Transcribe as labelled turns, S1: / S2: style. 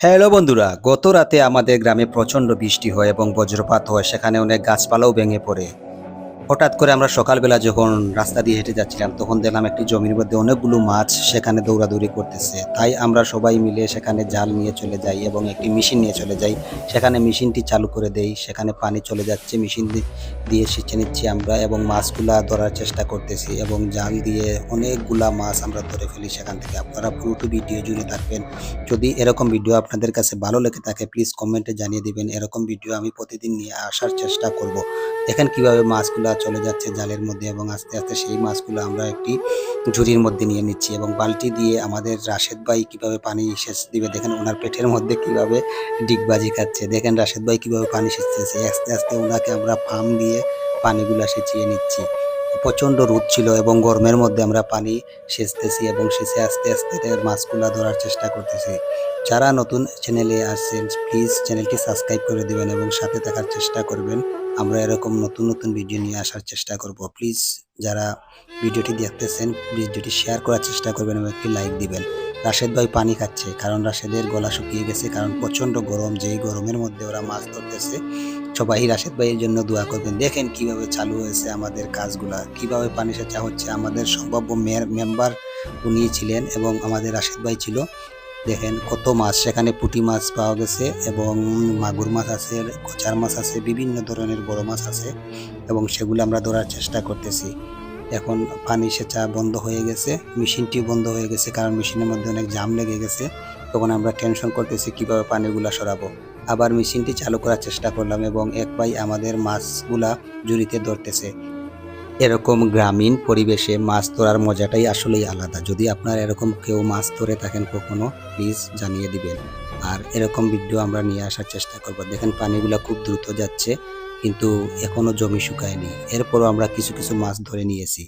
S1: Hello বন্ধুরা, গত রাতে আমাদের গ্রামে প্রচণ্ড বৃষ্টি হয় এবং বজ্রপাত হয়, সেখানে অনেক গাছপালাও ভেঙে পড়ে। হঠাৎ করে আমরা সকালবেলা যখন রাস্তা দিয়ে হেঁটে যাচ্ছিলাম, তখন দেখলাম একটি জমির মধ্যে অনেকগুলো মাছ সেখানে দৌড়াদৌড়ি করতেছে। তাই আমরা সবাই মিলে সেখানে জাল নিয়ে চলে যাই এবং একটি মেশিন নিয়ে চলে যাই। সেখানে মেশিনটি চালু করে দেই। সেখানে পানি চলে যাচ্ছে, মেশিন দিয়ে সেঁচে নিচ্ছি আমরা এবং মাছগুলা ধরার চেষ্টা করতেছি এবং জাল দিয়ে অনেকগুলা মাছ আমরা ধরে ফেলি সেখান থেকে। আপনারা পুরোটা ভিডিও জুড়ে থাকবেন। যদি এরকম ভিডিও আপনাদের কাছে ভালো লেগে থাকে, প্লিজ কমেন্টে জানিয়ে দিবেন। এরকম ভিডিও আমি প্রতিদিন নিয়ে আসার চেষ্টা করব। দেখেন কিভাবে মাছগুলা চলে যাচ্ছে জালের মধ্যে এবং আস্তে আস্তে সেই মাছগুলো আমরা একটি ঝুড়ির মধ্যে নিয়ে নিচ্ছি এবং বালতি দিয়ে আমাদের রাশেদ ভাই কিভাবে পানি সেচ দিবে, দেখেন ওনার পেটের মধ্যে কিভাবে ডিগবাজি খাচ্ছে। দেখেন রাশেদ ভাই কিভাবে পানি সেচতেছে, আস্তে আস্তে ওনাকে আমরা পাম্প দিয়ে পানিগুলা সেচিয়ে নিচ্ছি। প্রচণ্ড রোদ ছিল এবং গরমের মধ্যে আমরা পানি সেচতেছি এবং সেচে আস্তে আস্তে মাছগুলা ধরার চেষ্টা করতেছি। যারা নতুন চ্যানেলে আসছেন, প্লিজ চ্যানেলটি সাবস্ক্রাইব করে দিবেন এবং সাথে থাকার চেষ্টা করবেন। আমরা এরকম নতুন নতুন ভিডিও নিয়ে আসার চেষ্টা করব। প্লিজ যারা ভিডিওটি দেখতেছেন, ভিডিওটি শেয়ার করার চেষ্টা করবেন এবং একটি লাইক দিবেন। রাশেদ ভাই পানি খাচ্ছে, কারণ রাশেদের গলা শুকিয়ে গেছে, কারণ প্রচণ্ড গরম। যেই গরমের মধ্যে ওরা মাছ ধরতেছে। সবাই রাশেদ ভাইয়ের জন্য দোয়া করবেন। দেখেন কিভাবে চালু হয়েছে আমাদের কাজগুলা, কিভাবে পানি সেচা হচ্ছে। আমাদের সম্ভাব্য মেম্বার উনি ছিলেন এবং আমাদের রাশেদ ভাই ছিল। দেখেন কত মাছ, সেখানে পুঁটি মাছ পাওয়া গেছে এবং মাগুর মাছ আছে, কচার মাছ আছে, বিভিন্ন ধরনের বড় মাছ আছে এবং সেগুলো আমরা ধরার চেষ্টা করতেছি। এখন পানি সেচা বন্ধ হয়ে গেছে, মেশিনটিও বন্ধ হয়ে গেছে, কারণ মেশিনের মধ্যে অনেক জাম লেগে গেছে। তখন আমরা টেনশন করতেছি কিভাবে পানিগুলা সরাবো। আবার মেশিনটি চালু করার চেষ্টা করলাম এবং এক ভাই আমাদের মাছগুলা ঝুড়িতে ধরতেছে। এরকম গ্রামীণ পরিবেশে মাছ ধরার মজাটাই আসলেই আলাদা। যদি আপনারা এরকম কেউ মাছ ধরে থাকেন কখনো, প্লিজ জানিয়ে দিবেন। আর এরকম ভিডিও আমরা নিয়ে আসার চেষ্টা করব। দেখেন পানিগুলা খুব দ্রুত যাচ্ছে, কিন্তু এখনো জমি শুকায়নি। এরপরও আমরা কিছু কিছু মাছ ধরে নিয়েছি।